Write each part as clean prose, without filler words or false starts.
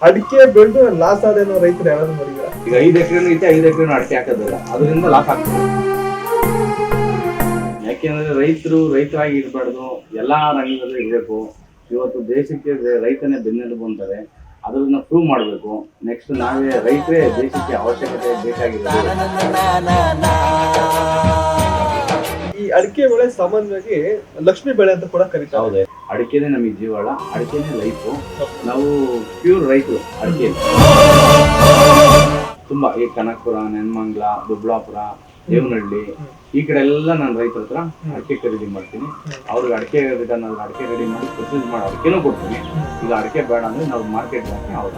ಅಡಿಕೆ ಬೆಳೆದು ಲಾಸ್ ಆದೇನೋ ರೈತರು ಯಾರು ಮಾಡಿದ್ರ? ಈಗ 5 ಎಕರೆ ಐತೆ, 5 ಎಕರೆ ಅಡಿಕೆ ಹಾಕೋದಿಲ್ಲ, ಅದರಿಂದ ಲಾಸ್ ಆಗ್ತದೆ. ಯಾಕೆಂದ್ರೆ ರೈತರಾಗಿ ಇರಬಾರ್ದು, ಎಲ್ಲಾ ರಂಗದಲ್ಲೂ ಇರಬೇಕು. ಇವತ್ತು ದೇಶಕ್ಕೆ ರೈತನೇ ಬೆನ್ನೆಲುಬು ಅಂತಾರೆ, ಅದನ್ನ ಪ್ರೂವ್ ಮಾಡಬೇಕು. ನೆಕ್ಸ್ಟ್ ನಾವೇ ರೈತರೇ ದೇಶಕ್ಕೆ ಅವಶ್ಯಕತೆ ಬೇಕಾಗಿದೆ. ಈ ಅಡಿಕೆ ಬೆಳೆ ಸಾಮಾನ್ಯವಾಗಿ ಲಕ್ಷ್ಮಿ ಬೆಳೆ ಅಂತ ಕೂಡ ಕರೀತಾರೆ. ಹೌದೇ, ಅಡಿಕೆನೆ ನಮಗೆ ಜೀವಾಳ, ಅಡಿಕೆನೆ ಲೈಫು. ನಾವು ಪ್ಯೂರ್ ರೈತರು. ಅಡಿಕೆ ತುಂಬಾ ಈ ಕನಕಪುರ, ನೆನ್ಮಂಗ್ಲ, ದುಬ್ಳಾಪುರ, ದೇವನಹಳ್ಳಿ ಈ ಕಡೆ ಎಲ್ಲ ನಾನು ರೈತರ ಹತ್ರ ಅಡಿಕೆ ಖರೀದಿ ಮಾಡ್ತೀನಿ. ಅವ್ರಿಗೆ ಅಡಿಕೆ ರೆಡಿ ಮಾಡಿ ಪ್ರೊಸೆಸ್ ಮಾಡಿ ಅಡಿಕೆನೂ ಕೊಡ್ತೀನಿ. ಈಗ ಅಡಿಕೆ ಬೇಡ ಅಂದ್ರೆ ನಾವು ಮಾರ್ಕೆಟ್ ಹಾಕಿ ಅವ್ರ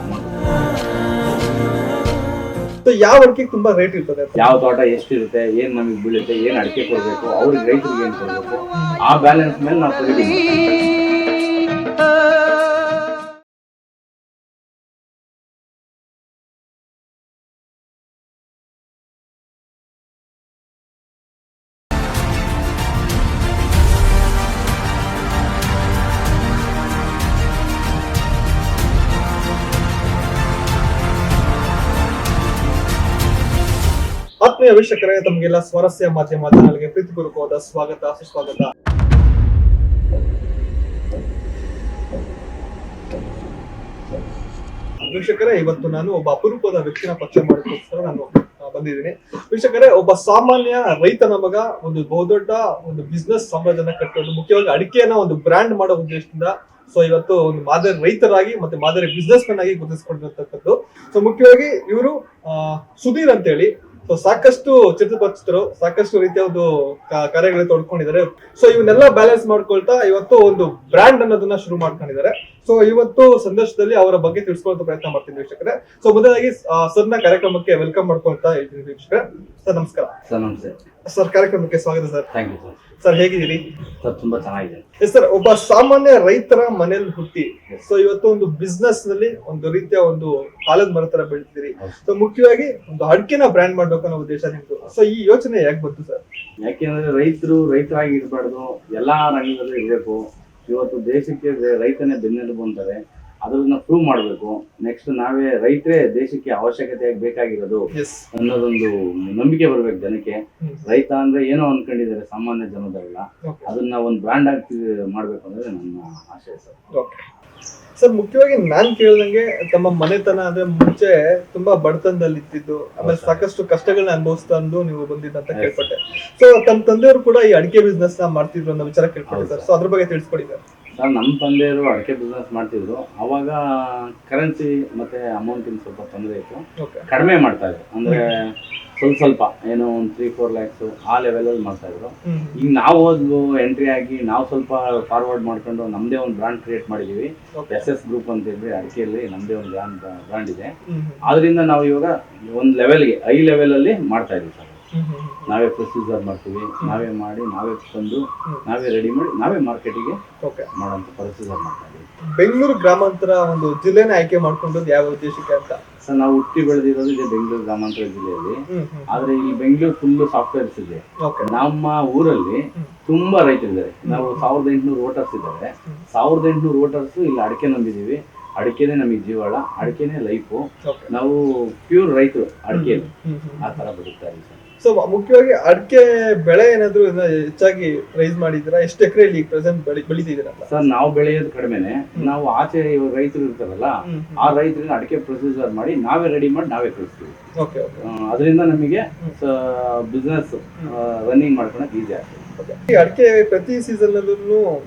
ಯಾವ ಅಡಿಕೆ ತುಂಬಾ ರೇಟ್ ಇರ್ತದೆ? ಯಾವ ತೋಟ ಎಷ್ಟಿರುತ್ತೆ, ಏನ್ ನಮಗೆ ಬೀಳುತ್ತೆ, ಏನ್ ಅಡಿಕೆ ಕೊಡ್ಬೇಕು, ಅವ್ರಿಗೆ ರೈತರಿಗೆ ಏನ್ ಕೊಡ್ಬೇಕು, ಆ ಬ್ಯಾಲೆನ್ಸ್ ಮೇಲೆ ನಾವು ಖರೀದಿ ಮಾಡ್ತೀವಿ. ಆತ್ಮೀಯ ವೀಕ್ಷಕರೇ, ತಮಗೆಲ್ಲ ಸ್ವಾರಸ್ಯ ಮಾಧ್ಯಮ ಚಾನಲ್ಗೆ ಪ್ರೀತಿಪೂರ್ವಕವಾದ ಸ್ವಾಗತ, ಸುಸ್ವಾಗತ. ವೀಕ್ಷಕರೇ, ಇವತ್ತು ನಾನು ಒಬ್ಬ ಅಪರೂಪದ ವ್ಯಕ್ತಿನ ಪರಿಚಯ ಮಾಡೋದಕ್ಕೋಸ್ಕರ ನಾನು ಬಂದಿದ್ದೀನಿ. ವೀಕ್ಷಕರೇ, ಒಬ್ಬ ಸಾಮಾನ್ಯ ರೈತನ ಮಗ ಒಂದು ಬಹುದೊಡ್ಡ ಒಂದು ಬಿಸ್ನೆಸ್ ಸಾಮ್ರಾಜ್ಯನ ಕಟ್ಟೋದು, ಮುಖ್ಯವಾಗಿ ಅಡಿಕೆಯನ್ನ ಒಂದು ಬ್ರ್ಯಾಂಡ್ ಮಾಡೋ ಉದ್ದೇಶದಿಂದ ಸೊ ಇವತ್ತು ಒಂದು ಮಾದರಿ ರೈತರಾಗಿ ಮತ್ತೆ ಮಾದರಿ ಬಿಸ್ನೆಸ್ ಮನ್ ಆಗಿ ಗುರುತಿಸಿಕೊಂಡಿರ್ತಕ್ಕದ್ದು. ಸೊ ಮುಖ್ಯವಾಗಿ ಇವರು ಸುಧೀರ್ ಅಂತ ಹೇಳಿ, ಸೊ ಸಾಕಷ್ಟು ಚಿತ್ರಪರಿಚಿತರು, ಸಾಕಷ್ಟು ರೀತಿಯ ಒಂದು ಕಾರ್ಯಗಳು ತೊಡ್ಕೊಂಡಿದ್ದಾರೆ. ಸೊ ಇವನ್ನೆಲ್ಲ ಬ್ಯಾಲೆನ್ಸ್ ಮಾಡ್ಕೊಳ್ತಾ ಇವತ್ತು ಒಂದು ಬ್ರ್ಯಾಂಡ್ ಅನ್ನೋದನ್ನ ಶುರು ಮಾಡ್ಕೊಂಡಿದ್ದಾರೆ. ಸೊ ಇವತ್ತು ಸಂದೇಶದಲ್ಲಿ ಅವರ ಬಗ್ಗೆ ತಿಳಿಸ್ಕೊಳ್ಳೋ ಪ್ರಯತ್ನ ಮಾಡ್ತೀನಿ ವೀಕ್ಷಕರೇ. ಸೊ ಮೊದಲಾಗಿ ಸರ್ನ ಕಾರ್ಯಕ್ರಮಕ್ಕೆ ವೆಲ್ಕಮ್ ಮಾಡ್ಕೊಳ್ತಾ ಇದ್ದೀನಿ ವೀಕ್ಷಕರೇ. ಸರ್ ನಮಸ್ಕಾರ. ಸರ್ ನಮಸ್ತೆ ಸರ್, ಕಾರ್ಯಕ್ರಮಕ್ಕೆ ಸ್ವಾಗತ sir. Thank you sir. Sir ಹೇಗಿದ್ದೀರಿ? ಸರ್ ತುಂಬಾ ಚೆನ್ನಾಗಿದೆ. ಸರ್, ಒಬ್ಬ ಸಾಮಾನ್ಯ ರೈತರ ಮನೆಯಲ್ಲಿ ಹುಟ್ಟಿ ಸೊ ಇವತ್ತು ಒಂದು ಬಿಸ್ನೆಸ್ ನಲ್ಲಿ ಒಂದು ರೀತಿಯ ಒಂದು ಕಾಲದ ಮರ ತರ ಬೆಳಿತೀರಿ. ಸೊ ಮುಖ್ಯವಾಗಿ ಒಂದು ಅಡಿಕೆನ ಬ್ರ್ಯಾಂಡ್ ಮಾಡ್ಬೇಕು ಅನ್ನೋ ಉದ್ದೇಶ ನಿಮ್ದು. ಸೊ ಈ ಯೋಚನೆ ಯಾಕೆ ಬಂತು ಸರ್? ಯಾಕೆಂದ್ರೆ ರೈತರಾಗಿ ಇರಬಾರ್ದು, ಎಲ್ಲಾ ರಂಗದಲ್ಲೂ ಇರಬೇಕು. ಇವತ್ತು ದೇಶಕ್ಕೆ ರೈತನೇ ಬೆನ್ನೆಲುಬು ಅಂತಾರೆ, ಅದನ್ನ ಪ್ರೂವ್ ಮಾಡಬೇಕು. ನೆಕ್ಸ್ಟ್ ನಾವೇ ರೈತರೇ ದೇಶಕ್ಕೆ ಅವಶ್ಯಕತೆ ಬೇಕಾಗಿರೋದು ಅನ್ನೋದೊಂದು ನಂಬಿಕೆ ಬರ್ಬೇಕು ಜನಕ್ಕೆ. ರೈತ ಅಂದ್ರೆ ಏನೋ ಅನ್ಕೊಂಡಿದ್ದಾರೆ ಸಾಮಾನ್ಯ ಜನದಲ್ಲ, ಅದನ್ನ ಒಂದು ಬ್ರ್ಯಾಂಡ್ ಆಗಿ ಮಾಡ್ಬೇಕು ಅಂದ್ರೆ ನನ್ನ ಆಶಯ ಸರ್. ಸರ್, ಮುಖ್ಯವಾಗಿ ನಾನ್ ಕೇಳ್ದಂಗೆ ತಮ್ಮ ಮನೆತನ ಅಂದ್ರೆ ಮುಂಚೆ ತುಂಬಾ ಬಡತನದಲ್ಲಿ ಇದ್ದಿದ್ದು, ಆಮೇಲೆ ಸಾಕಷ್ಟು ಕಷ್ಟಗಳನ್ನ ಅನುಭವಿಸ್ತಾಂದು ನೀವು ಬಂದಿದ್ದಂತ ಕೇಳ್ಪಟ್ಟೆ. ಸೊ ತಮ್ಮ ತಂದೆಯವರು ಕೂಡ ಈ ಅಡಿಕೆ ಬಿಸ್ನೆಸ್ ನ ಮಾಡ್ತಿದ್ರು ಅನ್ನೋ ವಿಚಾರ ಕೇಳ್ಪಟ್ಟೆ ಸರ್. ಸೊ ಅದ್ರ ಬಗ್ಗೆ ತಿಳಿಸ್ಕೊಡಿ ಸರ್. ಸರ್, ನಮ್ಮ ತಂದೆಯವರು ಅಡಿಕೆ ಬಿಸ್ನೆಸ್ ಮಾಡ್ತಿದ್ರು. ಅವಾಗ ಕರೆನ್ಸಿ ಮತ್ತೆ ಅಮೌಂಟಿನ ಸ್ವಲ್ಪ ತೊಂದರೆ ಇತ್ತು, ಕಡಿಮೆ ಮಾಡ್ತಾ ಇದ್ರು. ಅಂದ್ರೆ ಸ್ವಲ್ಪ ಏನೋ ಒಂದು 3-4 lakhs ಆ ಲೆವೆಲ್ ಅಲ್ಲಿ ಮಾಡ್ತಾ ಇದ್ರು. ಈಗ ನಾವು ಎಂಟ್ರಿ ಆಗಿ ನಾವು ಸ್ವಲ್ಪ ಫಾರ್ವರ್ಡ್ ಮಾಡ್ಕೊಂಡು ನಮ್ದೇ ಒಂದು ಬ್ರಾಂಡ್ ಕ್ರಿಯೇಟ್ ಮಾಡಿದೀವಿ. SS ಗ್ರೂಪ್ ಅಂತ ಹೇಳಿ ಅಡಿಕೆಯಲ್ಲಿ ನಮ್ದೇ ಒಂದು ಬ್ರಾಂಡ್ ಇದೆ. ಆದ್ರಿಂದ ನಾವು ಇವಾಗ ಒಂದು ಲೆವೆಲ್ಗೆ ಹೈ ಲೆವೆಲ್ ಅಲ್ಲಿ ಮಾಡ್ತಾ ಇದೀವಿ ಸರ್. ನಾವೇ ಪ್ರೊಸೀಜರ್ ಮಾಡ್ತೀವಿ, ನಾವೇ ಮಾಡಿ, ನಾವೇ ತಂದು, ನಾವೇ ರೆಡಿ ಮಾಡಿ, ನಾವೇ ಮಾರ್ಕೆಟಿಗೆ ಮಾಡೋಂಥ ಪ್ರೊಸೀಜರ್ ಮಾಡ್ತಾ ಇದೀವಿ. ಬೆಂಗಳೂರು ಗ್ರಾಮಾಂತರ ಒಂದು ಜಿಲ್ಲೆನ ಆಯ್ಕೆ ಮಾಡ್ಕೊಂಡು ಯಾವ ಉದ್ದೇಶಕ್ಕೆ ಅಂತ? ಸರ್, ನಾವು ಹುಟ್ಟಿ ಬೆಳೆದಿರೋದು ಇದೆ ಬೆಂಗಳೂರು ಗ್ರಾಮಾಂತರ ಜಿಲ್ಲೆಯಲ್ಲಿ. ಆದ್ರೆ ಇಲ್ಲಿ ಬೆಂಗಳೂರು ಫುಲ್ ಸಾಫ್ಟ್ವೇರ್ಸ್ ಇದೆ. ನಮ್ಮ ಊರಲ್ಲಿ ತುಂಬಾ ರೈತರಿದ್ದಾರೆ. ನಾವು 1800 ವೋಟರ್ಸ್ ಇದ್ದಾರೆ. 1800 ವೋಟರ್ಸ್ ಇಲ್ಲಿ ಅಡಿಕೆ ನಂಬಿದೀವಿ. ಅಡಿಕೆನೆ ನಮಗೆ ಜೀವಾಳ, ಅಡಿಕೆನೆ ಲೈಫು. ನಾವು ಪ್ಯೂರ್ ರೈತರು ಅಡಿಕೆ, ಆ ತರ ಬದುಕ್ತಾ ಇದ್ದೀವಿ ಸರ್. ಸೊ ಮುಖ್ಯವಾಗಿ ಅಡಿಕೆ ಬೆಳೆ ಏನಾದ್ರು ಹೆಚ್ಚಾಗಿ ರೈಸ್ ಮಾಡಿದ್ದೀರಾ? ಎಷ್ಟು ಎಕರೆ ಇಲ್ಲಿ ಪ್ರೆಸೆಂಟ್ ಬೆಳಿತಿದ್ದೀರಾ? ಸರ್, ನಾವು ಬೆಳೆಯೋದು ಕಡಿಮೆನೆ. ನಾವು ಆಚೆ ರೈತರು ಇರ್ತಾರಲ್ಲ, ಆ ರೈತರಿಗೆ ಅಡಿಕೆ ಪ್ರೊಸೀಜರ್ ಮಾಡಿ ನಾವೇ ರೆಡಿ ಮಾಡಿ ನಾವೇ ಕಳಿಸ್ತೀವಿ. ಅದರಿಂದ ನಮಗೆ ಬಿಸ್ನೆಸ್ ರನ್ನಿಂಗ್ ಮಾಡ್ಕೊಳಕ್ ಈಸಿ ಆಗ್ತದೆ. ಅಡಿಕೆ ಪ್ರತಿ ಸೀಸನ್ ಅಲ್ಲೂ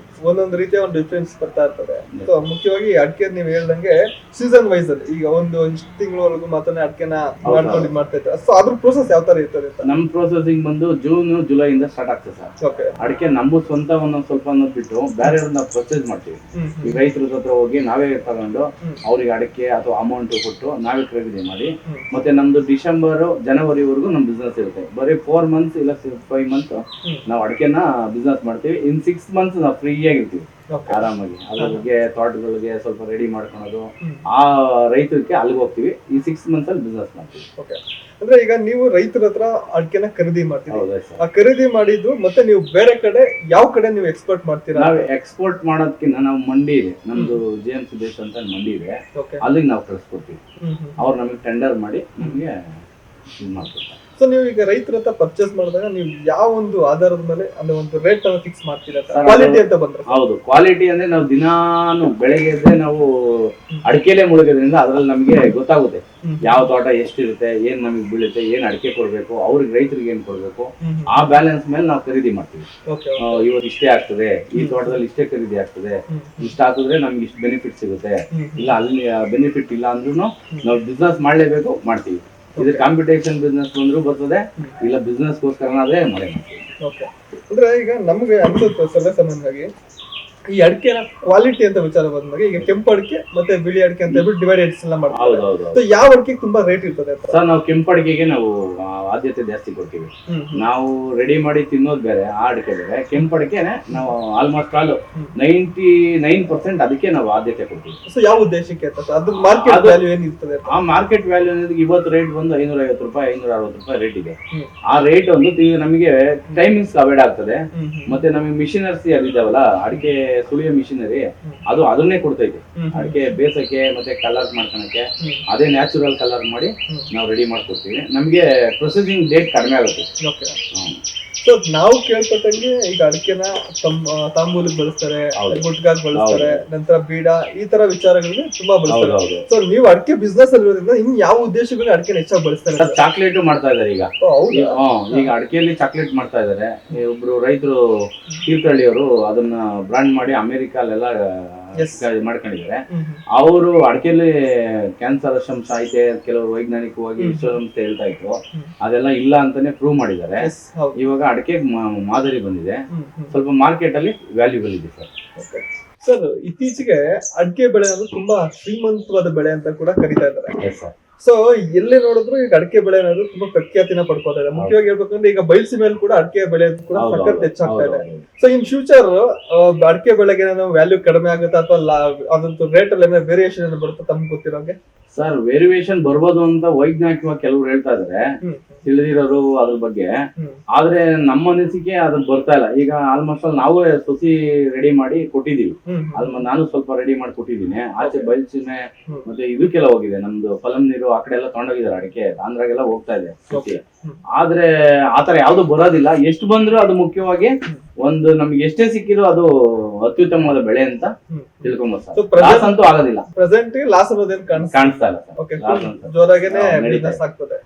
ಒಂದೊಂದು ರೀತಿಯ ಒಂದು ಡಿಫ್ರೆನ್ಸ್ ಬರ್ತಾ ಇರ್ತದೆ. ಸೊ ಮುಖ್ಯವಾಗಿ ಅಡಿಕೆ ನೀವು ಹೇಳ್ದಂಗೆ ಸೀಸನ್ ವೈಸ್ ಅಲ್ಲಿ ಈಗ ಒಂದು ತಿಂಗಳವರೆಗೂ ಮಾತ್ರ ಅಡಿಕೆನ ಮಾಡ್ಕೊಂಡು ಮಾಡ್ತಾ ಇರ್ತಾರೆ. ಸೊ ಅದ್ರ ಪ್ರೋಸೆಸ್ ಯಾವ ತರ ಇರ್ತದೆ? ನಮ್ ಪ್ರೋಸೆಸಿಂಗ್ ಬಂದು ಜೂನ್ ಜುಲೈ ಇಂದ ಸ್ಟಾರ್ಟ್ ಆಗ್ತದೆ ಸರ್. ಅಡಿಕೆ ನಮ್ಮದು ಸ್ವಂತ ಒಂದೊಂದ್ ಸ್ವಲ್ಪ ಅನ್ನೋದು ಬಿಟ್ಟು ಬೇರೆ ನಾವು ಪರ್ಚೇಸ್ ಮಾಡ್ತೀವಿ. ಈಗ ರೈತರ ಹತ್ರ ಹೋಗಿ ನಾವೇ ತಗೊಂಡು ಅವ್ರಿಗೆ ಅಡಿಕೆ ಅಥವಾ ಅಮೌಂಟ್ ಕೊಟ್ಟು ನಾವೇ ಖರೀದಿ ಮಾಡಿ, ಮತ್ತೆ ನಮ್ದು ಡಿಸೆಂಬರ್ ಜನವರಿವರೆಗೂ ನಮ್ ಬಿಸ್ನೆಸ್ ಇರುತ್ತೆ. ಬರೀ 4 months ಇಲ್ಲ 5 months ನಾವು ಅಡಿಕೆನ ಬಿಸ್ನೆಸ್ ಮಾಡ್ತೀವಿ. ಇನ್ 6 months ನಾವು ಫ್ರೀ ಆಗಿರ್ತೀವಿ. Okay. ಆರಾಮಾಗಿ ಅದ್ರ ಬಗ್ಗೆ ತೋಟಗಳಿಗೆ ಸ್ವಲ್ಪ ರೆಡಿ ಮಾಡ್ಕೊಳೋದು ಹ್ಮ್. ಆ ರೈತರಿಗೆ ಅಲ್ಲಿಗೆ ಹೋಗ್ತೀವಿ ಈ 6 months ಅಲ್ಲಿ ಬಿಸ್ನೆಸ್ ಮಾಡ್ತೀವಿ. Okay. ಅಂದ್ರೆ ಈಗ ನೀವು ರೈತರ ಹತ್ರ ಅಡಿಕೆನ ಖರೀದಿ ಮಾಡ್ತೀರಿ, ಹೌದಾ ಸರ್? ಆ ಖರೀದಿ ಮಾಡಿದ್ದು ಮತ್ತೆ ನೀವು ಬೇರೆ ಕಡೆ ಯಾವ ಕಡೆ ನೀವು ಎಕ್ಸ್ಪೋರ್ಟ್ ಮಾಡ್ತೀರಾ? ನಾವು ಎಕ್ಸ್ಪೋರ್ಟ್ ಮಾಡೋದಕ್ಕಿಂತ ನಾವು ಮಂಡಿ ಇದೆ ನಮ್ದು JM ಸುದೇಶ್ ಅಂತ ಮಂಡಿ ಇದೆ, Okay. ಅಲ್ಲಿಗೆ ನಾವು ಕಳಿಸ್ಕೊಡ್ತೀವಿ. ಹ್ಮ್ ಹ್ಮ್. ಅವ್ರು ನಮಗೆ ಟೆಂಡರ್ ಮಾಡಿ ನಮಗೆ ಇದು ಮಾಡ್ಕೊಡ್ತಾರೆ. ಸೊ ನೀವು ಈಗ ರೈತರ ಹತ್ರ ಪರ್ಚೇಸ್ ಮಾಡಿದಾಗ ನೀವು ಯಾವ ಒಂದು ಆಧಾರದ ಮೇಲೆ ಅಂದ್ರೆ ಒಂದು ರೇಟ್ ಅನ್ನು ಫಿಕ್ಸ್ ಮಾಡ್ತೀರಾ? Sir, ಕ್ವಾಲಿಟಿ ಅಂತ ಬಂದ್ರೆ ಹೌದು, ಕ್ವಾಲಿಟಿ ಅಂದ್ರೆ ನಾವು ದಿನಾನು ಬೆಳಗ್ಗೆ ಎದ್ರೆ ನಾವು ಅಡಿಕೆಲೆ ಮುಳುಗೋದ್ರಿಂದ ಅದ್ರಲ್ಲಿ ನಮಗೆ ಗೊತ್ತಾಗುತ್ತೆ ಯಾವ ತೋಟ ಎಷ್ಟಿರುತ್ತೆ, ಏನ್ ನಮಗೆ ಬೀಳುತ್ತೆ, ಏನ್ ಅಡಿಕೆ ಕೊಡ್ಬೇಕು, ಅವ್ರಿಗೆ ರೈತರಿಗೆ ಏನ್ ಕೊಡ್ಬೇಕು, ಆ ಬ್ಯಾಲೆನ್ಸ್ ಮೇಲೆ ನಾವು ಖರೀದಿ ಮಾಡ್ತೀವಿ. ಇವತ್ತು ಇಷ್ಟೇ ಆಗ್ತದೆ, ಈ ತೋಟದಲ್ಲಿ ಇಷ್ಟೇ ಖರೀದಿ ಆಗ್ತದೆ, ಇಷ್ಟ ಹಾಕಿದ್ರೆ ನಮ್ಗೆ ಇಷ್ಟು ಬೆನಿಫಿಟ್ ಸಿಗುತ್ತೆ, ಇಲ್ಲ ಅಲ್ಲಿ ಬೆನಿಫಿಟ್ ಇಲ್ಲ ಅಂದ್ರೂ ನಾವು ಬಿಸ್ನೆಸ್ ಮಾಡ್ಲೇಬೇಕು, ಮಾಡ್ತೀವಿ. ಇದು ಕಾಂಪಿಟೇಷನ್ ಬಿಸ್ನೆಸ್ ಬಂದ್ರು ಬರ್ತದೆ, ಇಲ್ಲ ಬಿಸ್ನೆಸ್ ಗೋಸ್ಕರನಾದ್ರೆ ಮಳೆ ಮಾಡ್ತೀವಿ. ಓಕೆ. ಅಂದ್ರೆ ಈಗ ನಮ್ಗೆ ಅನ್ಸುತ್ತೆ ಸರ್ವೇ ಸಾಮಾನ್ಯವಾಗಿ ಈ ಅಡಿಕೆನ ಕ್ವಾಲಿಟಿ ಅಂತ ವಿಚಾರ ಬಂದಾಗ ಈಗ ಕೆಂಪು ಅಡಿಕೆ ಮತ್ತೆ ಬಿಳಿ ಅಡಿಕೆ ಅಂತ ಹೇಳ್ಬಿಟ್ಟು ಡಿವೈಡೆಡ್ಸ್ ಎಲ್ಲ ಮಾಡ್ತಾರೆ. ಹೌದೌದು. ಸೊ ಯಾವ ಅಡಿಕೆ ತುಂಬಾ ರೇಟ್ ಇರ್ತದೆ ಅಂತ? ಸರ್ ನಾವು ಕೆಂಪು ಅಡಿಕೆಗೆ ನಾವು ಆದ್ಯತೆ ಜಾಸ್ತಿ ಕೊಡ್ತೀವಿ. ನಾವು ರೆಡಿ ಮಾಡಿ ತಿನ್ನೋದು ಬೇರೆ, ಆ ಅಡಿಕೆ ಬೇರೆ. ಕೆಂಪು ಅಡಿಕೆನೆ ನಾವು ಆಲ್ಮೋಸ್ಟ್ ಆಲ್ 99% ಅದಕ್ಕೆ ನಾವು ಆದ್ಯತೆ ಕೊಡ್ತೀವಿ. ಸೊ ಯಾವ ಉದ್ದೇಶಕ್ಕೆ ಅಂತ ಅದು ಮಾರ್ಕೆಟ್ ವ್ಯಾಲ್ಯೂ ಏನ್ ಇರ್ತದೆ? ಆ ಮಾರ್ಕೆಟ್ ವ್ಯಾಲ್ಯೂ ಅನ್ನೋದು ಇವತ್ತು ರೇಟ್ ಬಂದು 550 ರೂಪಾಯಿ 560 ರೂಪಾಯಿ ರೇಟ್ ಇದೆ. ಆ ರೇಟ್ ಒಂದು ನಮಗೆ ಟೈಮಿಂಗ್ಸ್ ಅವಾಯ್ಡ್ ಆಗ್ತದೆ, ಮತ್ತೆ ನಮಗೆ ಮಿಷಿನರ್ಸಿ ಅದಿದಾವಲ್ಲ ಅಡಿಕೆ ಸುಳಿಯ ಮಿಷಿನರಿ, ಅದು ಅದನ್ನೇ ಕೊಡ್ತೈತೆ. ಅಡಿಕೆ ಬೇಸಕ್ಕೆ ಮತ್ತೆ ಕಲರ್ ಮಾಡ್ಕೊಳಕ್ಕೆ ಅದೇ ನ್ಯಾಚುರಲ್ ಕಲರ್ ಮಾಡಿ ನಾವು ರೆಡಿ ಮಾಡ್ಕೊಡ್ತೀವಿ. ನಮಗೆ ಪ್ರೊಸೆಸಿಂಗ್ ಡೇಟ್ ಕಡಿಮೆ ಆಗುತ್ತೆ. ಸೊ ನಾವು ಕೇಳ್ಪಟ್ಟಂಗೆ ಈಗ ಅಡಿಕೆನ ತಾಂಬೂಲಿಗೆ ಬಳಸ್ತಾರೆ, ಗುಟ್ಕಾಗ್ ಬಳಸ್ತಾರೆ, ನಂತರ ಬೀಡ, ಈ ತರ ವಿಚಾರಗಳಿಗೆ ತುಂಬಾ ಬಳಸ್ತಾರೆ. ಸೊ ನೀವು ಅಡಿಕೆ ಬಿಸ್ನೆಸ್ ಅಲ್ಲಿರೋದ್ರಿಂದ ಇನ್ ಯಾವ ಉದ್ದೇಶಗಳಿಗೆ ಅಡಿಕೆ ಹೆಚ್ಚಾಗಿ ಬಳಸ್ತಾರೆ? ಚಾಕ್ಲೇಟ್ ಮಾಡ್ತಾ ಇದಾರೆ ಈಗ. ಈಗ ಅಡಿಕೆಯಲ್ಲಿ ಚಾಕ್ಲೇಟ್ ಮಾಡ್ತಾ ಇದಾರೆ. ಒಬ್ರು ರೈತರು ತೀರ್ಥಹಳ್ಳಿಯವರು ಅದನ್ನ ಬ್ರಾಂಡ್ ಮಾಡಿ ಅಮೆರಿಕಲ್ಲೆಲ್ಲ ಮಾಡ್ಕೊಂಡಿದ್ದಾರೆ. ಅವರು ಅಡಿಕೆಯಲ್ಲಿ ಕ್ಯಾನ್ಸರ್ ಅಂಶ ಐತೆ ಕೆಲವರು ವೈಜ್ಞಾನಿಕವಾಗಿ ವಿಶ್ವಸಂಸ್ಥೆ ಹೇಳ್ತಾ ಇತ್ತು, ಅದೆಲ್ಲ ಇಲ್ಲ ಅಂತಾನೆ ಪ್ರೂವ್ ಮಾಡಿದ್ದಾರೆ. ಇವಾಗ ಅಡಿಕೆ ಮಾದರಿ ಬಂದಿದೆ, ಸ್ವಲ್ಪ ಮಾರ್ಕೆಟ್ ಅಲ್ಲಿ ವ್ಯಾಲ್ಯೂಬಲ್ ಇದೆ ಸರ್. ಸರ್ ಇತ್ತೀಚೆಗೆ ಅಡಿಕೆ ಬೆಳೆ ಅನ್ನೋದು ತುಂಬಾ ಶ್ರೀಮಂತವಾದ ಬೆಳೆ ಅಂತ ಕೂಡ ಕರೀತಾ ಇದ್ದಾರೆ. ಸೊ ಎಲ್ಲಿ ನೋಡಿದ್ರು ಈಗ ಅಡಿಕೆ ಬೆಳೆ ಅನ್ನೋದು ತುಂಬಾ ಪ್ರಖ್ಯಾತಿನ ಪಡ್ಕೋತಾ ಇದೆ. ಮುಖ್ಯವಾಗಿ ಹೇಳ್ಬೇಕಂದ್ರೆ ಈಗ ಬಯಲುಸೀಮೆಯಲ್ಲಿ ಕೂಡ ಅಡಿಕೆ ಬೆಳೆ ಕೂಡ ಸಖತ್ ಹೆಚ್ಚಾಗ್ತಾ ಇದೆ. ಸೊ ಇನ್ ಫ್ಯೂಚರ್ ಅಡಿಕೆ ಬೆಳೆಗೆ ವ್ಯಾಲ್ಯೂ ಕಡಿಮೆ ಆಗುತ್ತಾ ಅಥವಾ ಅದಂತೂ ರೇಟ್ ಅಲ್ಲಿ ವೇರಿಯೇಷನ್ ಬರುತ್ತೆ ತಮ್ಗೆ ಗೊತ್ತಿರೋಂಗೆ? ಸರ್ ವೇರಿಯೇಷನ್ ಬರ್ಬೋದು ಅಂತ ವೈಜ್ಞಾನಿಕವಾಗಿ ಕೆಲವರು ಹೇಳ್ತಾ ಇದಾರೆ, ತಿಳಿದಿರೋರು ಅದ್ರ ಬಗ್ಗೆ. ಆದ್ರೆ ನಮ್ಮ ಅನಿಸಿಕೆ ಅದು ಬರ್ತಾ ಇಲ್ಲ. ಈಗ ಆಲ್ಮೋಸ್ಟ್ ನಾವು ಸಸಿ ರೆಡಿ ಮಾಡಿ ಕೊಟ್ಟಿದೀವಿ, ನಾನು ಸ್ವಲ್ಪ ರೆಡಿ ಮಾಡಿ ಕೊಟ್ಟಿದ್ದೀನಿ. ಆಚೆ ಬಯಲುಸೀಮೆ ಮತ್ತೆ ಇದಕ್ಕೆಲ್ಲ ಹೋಗಿದೆ, ನಮ್ದು ಫಲಂ ನೀರು ಆ ಕಡೆ ಎಲ್ಲ ತಗೊಂಡೋಗಿದ್ದಾರೆ, ಅಡಿಕೆ ಆಂಧ್ರಾಗೆಲ್ಲ ಹೋಗ್ತಾ ಇದೆ ಸಸಿ. ಆದ್ರೆ ಆತರ ಯಾವ್ದು ಬರೋದಿಲ್ಲ. ಎಷ್ಟು ಬಂದ್ರು ಅದು ಮುಖ್ಯವಾಗಿ ಒಂದು ನಮ್ಗೆ ಎಷ್ಟೇ ಸಿಕ್ಕಿದ್ರು ಅದು ಅತ್ಯುತ್ತಮವಾದ ಬೆಳೆ ಅಂತ ತಿಳ್ಕೊಂಬೋದು. ಲಾಸ್ ಅಂತೂ ಆಗೋದಿಲ್ಲ. ಪ್ರೆಸೆಂಟ್ ಲಾಸ್ ಅನ್ನೋದೇನು ಕಾಣಿಸ್ತಾ ಇಲ್ಲ. ಜೋರಾಗೇನೆ ಬಿಸ್ನೆಸ್ ಆಗ್ತದೆ.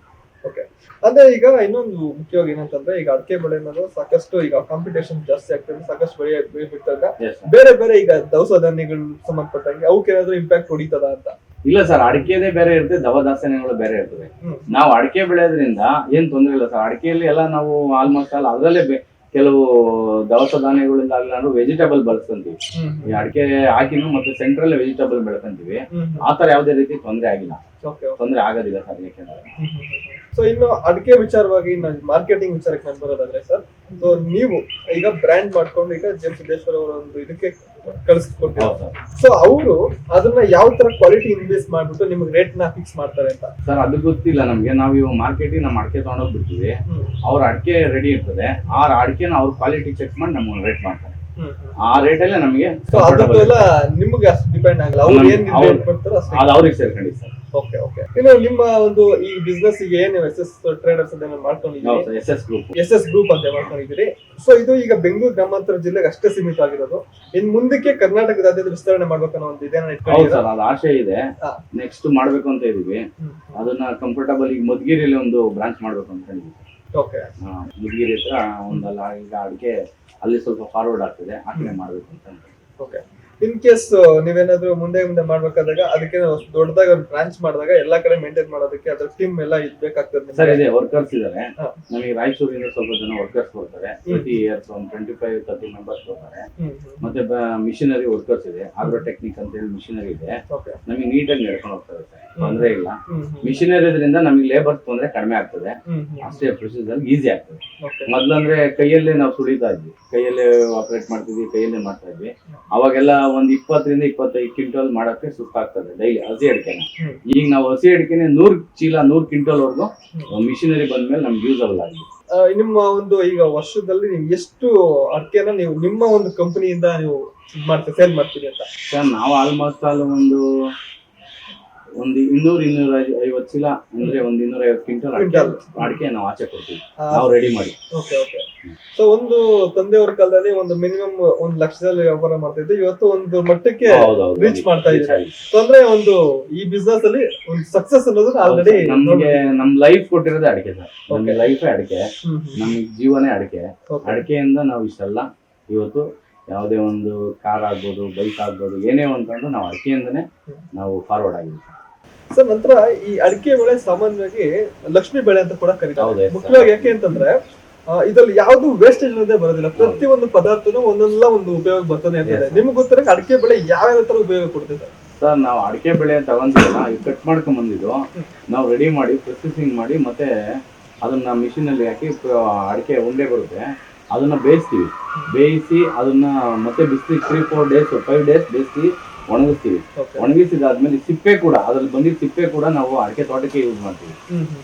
ಓಕೆ. ಅಂದ್ರೆ ಈಗ ಇನ್ನೊಂದು ಮುಖ್ಯವಾಗಿ ಏನಂತಂದ್ರೆ ಈಗ ಅಡಿಕೆ ಬೆಳೆ ಅನ್ನೋದು ಸಾಕಷ್ಟು ಈಗ ಕಾಂಪಿಟೇಷನ್ ಜಾಸ್ತಿ ಆಗ್ತದೆ, ಸಾಕಷ್ಟು ಬೆಳೆ ಬಿಟ್ಟಾಗ ಬೇರೆ ಬೇರೆ ಈಗ ದವಸ ಧಾನ್ಯಗಳು ಸಂಬಂಧಪಟ್ಟಂಗೆ ಅವಕ್ಕೆ ಏನಾದ್ರು ಇಂಪ್ಯಾಕ್ಟ್ ಹೊಡಿತದ ಅಂತ? ಇಲ್ಲ ಸರ್, ಅಡಿಕೆದೇ ಬೇರೆ ಇರ್ತದೆ, ದವದಾಸನೆಗಳು ಬೇರೆ ಇರ್ತದೆ. ನಾವು ಅಡಿಕೆ ಬೆಳೆಯೋದ್ರಿಂದ ಏನ್ ತೊಂದ್ರೆ ಇಲ್ಲ ಸರ್. ಅಡಿಕೆಯಲ್ಲಿ ಎಲ್ಲ ನಾವು ಆಲ್ಮೋಸ್ಟ್ ಆಲ್ ಅದರಲ್ಲೇ ಕೆಲವು ದವಸ ಧಾನ್ಯಗಳಿಂದ ನಾವು ವೆಜಿಟೇಬಲ್ ಬಳಸ್ಕೊಂತೀವಿ. ಈ ಅಡಿಕೆ ಹಾಕಿನೂ ಮತ್ತೆ ಸೆಂಟ್ರಲ್ ವೆಜಿಟೇಬಲ್ ಬೆಳ್ಕೊಂತೀವಿ. ಆತರ ಯಾವುದೇ ರೀತಿ ತೊಂದರೆ ಆಗಿಲ್ಲ, ತೊಂದರೆ ಆಗೋದಿಲ್ಲ ಸರ್. ಯಾಕೆಂದ್ರೆ ಸೊ ಇನ್ನು ಅಡಿಕೆ ವಿಚಾರವಾಗಿ ಮಾರ್ಕೆಟಿಂಗ್ ವಿಚಾರಕ್ಕೆ ನಾನು ಬರೋದಾದ್ರೆ ಸರ್, ಸೊ ನೀವು ಈಗ ಬ್ರ್ಯಾಂಡ್ ಮಾಡ್ಕೊಂಡು ಈಗ JM ಸಿದ್ದೇಶ್ವರ ಅವರ ಒಂದು ಇದಕ್ಕೆ ಕಳಿಸ್ಕೊಡ್ತೀವಿ. ಸೊ ಅವರು ಅದನ್ನ ಯಾವ ತರ ಕ್ವಾಲಿಟಿ ಇನ್ವೆಸ್ಟ್ ಮಾಡ್ಬಿಟ್ಟು ನಿಮ್ಗೆ ರೇಟ್ ನ ಫಿಕ್ಸ್ ಮಾಡ್ತಾರೆ ಅಂತ? ಸರ್ ಅದು ಗೊತ್ತಿಲ್ಲ ನಮ್ಗೆ. ನಾವು ಇವಾಗ ಮಾರ್ಕೆಟಿಗೆ ನಮ್ಮ ಅಡಿಕೆ ತಗೊಂಡೋಗಿ ಬಿಡ್ತೀವಿ, ಅವ್ರ ಅಡಿಕೆ ರೆಡಿ ಇರ್ತದೆ, ಆ ಅಡಿಕೆನ ಅವ್ರ ಕ್ವಾಲಿಟಿ ಚೆಕ್ ಮಾಡಿ ನಮ್ಗೆ ರೇಟ್ ಮಾಡ್ತಾರೆ. ಆ ರೇಟ್ ಅಲ್ಲೇ ನಮಗೆ ನಿಮ್ಗೆ ಅಷ್ಟು ಡಿಪೆಂಡ್ ಆಗಲ್ಲ, ಅವ್ರು ಏನ್ ರೇಟ್ ಕೊಡ್ತಾರೋ ಅದು ಅವ್ರಿಗೆ ಸೇರ್ಕೊಂಡಿದೆ ಸರ್. Okay okay. ಇನ್ನು ನಿಮ್ಮ ಒಂದು ಈ ಬಿಸ್ನೆಸ್ ಗೆ ಏನು SS ಟ್ರೇಡರ್ಸ್ ಅಂತ ಮಾಡ್ಕೊಂಡಿದ್ದೀರಿ, SS ಗ್ರೂಪ್ ಅಂತ ಮಾಡ್ಕೊಂಡಿದ್ದೀರಿ. ಸೊ ಇದು ಈಗ ಬೆಂಗಳೂರು ಗ್ರಾಮಾಂತರ ಜಿಲ್ಲೆಗೆ ಅಷ್ಟೇ ಸೀಮಿತ ಆಗಿರೋದು. ಇನ್ ಮುಂದಕ್ಕೆ ಕರ್ನಾಟಕದಾದ್ಯಂತ ವಿಸ್ತರಣೆ ಮಾಡ್ಬೇಕನ್ನೋ ಒಂದು ಇದೇನ ಸರ್, ಅದು ಆಶೆ ಇದೆ. ನೆಕ್ಸ್ಟ್ ಮಾಡ್ಬೇಕು ಅಂತ ಇದೀವಿ. ಅದನ್ನ ಕಂಫರ್ಟಬಲ್ ಈಗ ಮಧುಗಿರಿಯಲ್ಲಿ ಒಂದು ಬ್ರಾಂಚ್ ಮಾಡ್ಬೇಕು ಅಂತ ಇದೀವಿ. ಓಕೆ. ಮಧುಗಿರಿ ಹತ್ರ ಒಂದಲ್ಲ ಈಗ ಅಡಿಕೆ ಅಲ್ಲಿ ಸ್ವಲ್ಪ ಫಾರ್ವರ್ಡ್ ಆಗ್ತದೆ, ಆ ಕಡೆ ಮಾಡ್ಬೇಕು ಅಂತ. ಓಕೆ. ಇನ್ ಕೇಸ್ ನೀವೇನಾದ್ರೂ ಮುಂದೆ ಮಾಡ್ಬೇಕಾದಾಗ ಅದಕ್ಕೆ ದೊಡ್ಡದಾಗ ಒಂದು ಬ್ರಾಂಚ್ ಮಾಡಿದಾಗ ಎಲ್ಲಾ ಕಡೆ ಮೇಂಟೈನ್ ಮಾಡೋದಕ್ಕೆ ಅದ್ರ ಟೀಮ್ ಎಲ್ಲ ಬೇಕಾಗ್ತದೆ ಸರ್. ಇದೆ, ವರ್ಕರ್ಸ್ ಇದಾರೆ ನಮಗೆ. ರಾಯಚೂರಿಂದ ಸ್ವಲ್ಪ ಜನ ವರ್ಕರ್ಸ್ ಬರ್ತಾರೆ, ಪ್ರತಿ ಇಯರ್ಸ್ ಒಂದು 25-30 ಮೆಂಬರ್ಸ್ ಬರ್ತಾರೆ. ಮತ್ತೆ ಮಿಷಿನರಿ ವರ್ಕರ್ಸ್ ಇದೆ, ಆಗ್ರೋ ಟೆಕ್ನಿಕ್ ಅಂತ ಹೇಳಿ ಮಿಷಿನರಿ ಇದೆ, ನಮಗೆ ನೀಟಾಗಿ ನಡ್ಕೊಂಡು ಹೋಗ್ತಾರೆ ಸರ್. ತೊಂದರೆ ಇಲ್ಲ. ಮಿಷಿನರಿ ಇದರಿಂದ ನಮಗೆ ಲೇಬರ್ ತೊಂದರೆ ಕಡಿಮೆ ಆಗ್ತದೆ, ಅಷ್ಟೇ ಪ್ರೊಸೀಜರ್ ಈಸಿ ಆಗ್ತದೆ. ಮೊದ್ಲಂದ್ರೆ ಕೈಯಲ್ಲೇ ನಾವು ಸುಡಿತಾ ಇದ್ವಿ, ಕೈಯಲ್ಲೇ ಆಪರೇಟ್ ಮಾಡ್ತಿದ್ವಿ, ಕೈಯಲ್ಲೇ ಮಾಡ್ತಾ ಇದ್ವಿ. ಅವಾಗೆಲ್ಲ ಒಂದ್ 20 ರಿಂದ 25 ಕ್ವಿಂಟಲ್ ಮಾಡಕ್ಕೆ ಸುಸ್ತಾಗ್ತದೆ ಡೈಲಿ ಹಸಿ ಅಡಿಕೆನ. ಈಗ ನಾವು ಹಸಿ ಅಡಿಕೆನೆ 100 ಚೀಲ 100 ಕ್ವಿಂಟಲ್ ವರ್ಗು ಮಿಷಿನರಿ ಬಂದ್ಮೇಲೆ ನಮ್ಗೆ ಯೂಸಬಲ್ ಆಗಿದೆ. ನಿಮ್ಮ ಒಂದು ಈಗ ವರ್ಷದಲ್ಲಿ ನೀವು ಎಷ್ಟು ಅಡಿಕೆನ ನೀವು ನಿಮ್ಮ ಒಂದು ಕಂಪನಿಯಿಂದ ನೀವು ಸೇಲ್ ಮಾಡ್ತೀರಿ ಅಂತ? ಸರ್ ನಾವು ಆಲ್ಮೋಸ್ಟ್ ಆಲ್ ಒಂದು 200-250 ಚೀಲ ಅಂದ್ರೆ 250 ಕ್ವಿಂಟಲ್ ಅಡಿಕೆ ನಾವು ಆಚೆ ಕೊಡ್ತೀವಿ, ನಾವು ರೆಡಿ ಮಾಡಿ. ಸೊ ಒಂದು ತಂದೆಯವರ ಕಾಲದಲ್ಲಿ ಒಂದು ಮಿನಿಮಮ್ 1 ಲಕ್ಷದಲ್ಲಿ ವ್ಯಾಪಾರ ಮಾಡ್ತಾ ಇದ್ದೆ, ಇವತ್ತು ಒಂದು ಮಟ್ಟಕ್ಕೆ ರೀಚ್ ಮಾಡ್ತಾ ಇದ್ದಾರೆ. ಅಂದ್ರೆ ಒಂದು ಈ ಬಿಸ್ನೆಸ್ ಅಲ್ಲಿ ಒಂದು ಸಕ್ಸಸ್ ಅನ್ನೋದು ಆಲ್ರೆಡಿ ನಮ್ಗೆ ನಮ್ ಲೈಫ್ ಕೊಟ್ಟಿರೋದೇ ಅಡಿಕೆ ಸರ್. ನಮ್ಗೆ ಲೈಫೇ ಅಡಿಕೆ, ನಮ್ಗೆ ಜೀವನೇ ಅಡಿಕೆ. ಅಡಿಕೆಯಿಂದ ನಾವು ಇಷ್ಟೆಲ್ಲ ಇವತ್ತು ಯಾವುದೇ ಒಂದು ಕಾರ್ ಆಗ್ಬೋದು, ಬೈಕ್ ಆಗ್ಬೋದು, ಏನೇ ಅಂತಂದ್ರೆ ನಾವು ಅಡಿಕೆಯಿಂದನೇ ನಾವು ಫಾರ್ವರ್ಡ್ ಆಗಿದ್ದೀವಿ ಸರ್. ನಂತರ ಈ ಅಡಿಕೆ ಬೆಳೆ ಸಾಮಾನ್ಯವಾಗಿ ಲಕ್ಷ್ಮಿ ಬೆಳೆ ಅಂತ ಕೂಡ ಕರೀತಾರೆ. ಮುಖ್ಯವಾಗಿ ಯಾಕೆ ಅಂತಂದ್ರೆ ಇದ್ರಲ್ಲಿ ಯಾವ್ದು ವೇಸ್ಟೇಜ್ ಅನ್ನೋದೇ ಬರೋದಿಲ್ಲ, ಪ್ರತಿಯೊಂದು ಪದಾರ್ಥನೂ ಒಂದೊಂದಲ್ಲ ಒಂದು ಉಪಯೋಗ ಬರ್ತಾನೆ ಇರ್ತದೆ. ನಿಮ್ಗೆ ಗೊತ್ತಿರೋ ಅಡಿಕೆ ಬೆಳೆ ಯಾವ ತರ ಉಪಯೋಗ ಕೊಡ್ತದೆ ಸರ್? ನಾವು ಅಡಿಕೆ ಬೆಳೆ ತಗೊಂಡಿಲ್ಲ, ಈಗ ಕಟ್ ಮಾಡ್ಕೊಂಡ್ ಬಂದಿದ್ದು ನಾವು ರೆಡಿ ಮಾಡಿ ಪ್ರೊಸೆಸಿಂಗ್ ಮಾಡಿ ಮತ್ತೆ ಅದನ್ನ ಮಿಷಿನ್ ಅಲ್ಲಿ ಹಾಕಿ ಅಡಿಕೆ ಉಂಡೆ ಬರುತ್ತೆ, ಅದನ್ನ ಬೇಯಿಸಿ ಅದನ್ನ ಮತ್ತೆ ಬಿಸಿ 3-4 ಡೇಸ್ 5 ಡೇಸ್ ಬೇಯಿಸಿ ಒಣಗಿಸ್ತೀವಿ. ಒಣಗಿಸಿದಾದ್ಮೇಲೆ ಸಿಪ್ಪೆ ಕೂಡ ಅದ್ರಲ್ಲಿ ಬಂದಿದ್ದ ಸಿಪ್ಪೆ ಕೂಡ ನಾವು ಅಡಿಕೆ ತೋಟಕ್ಕೆ ಯೂಸ್ ಮಾಡ್ತೀವಿ.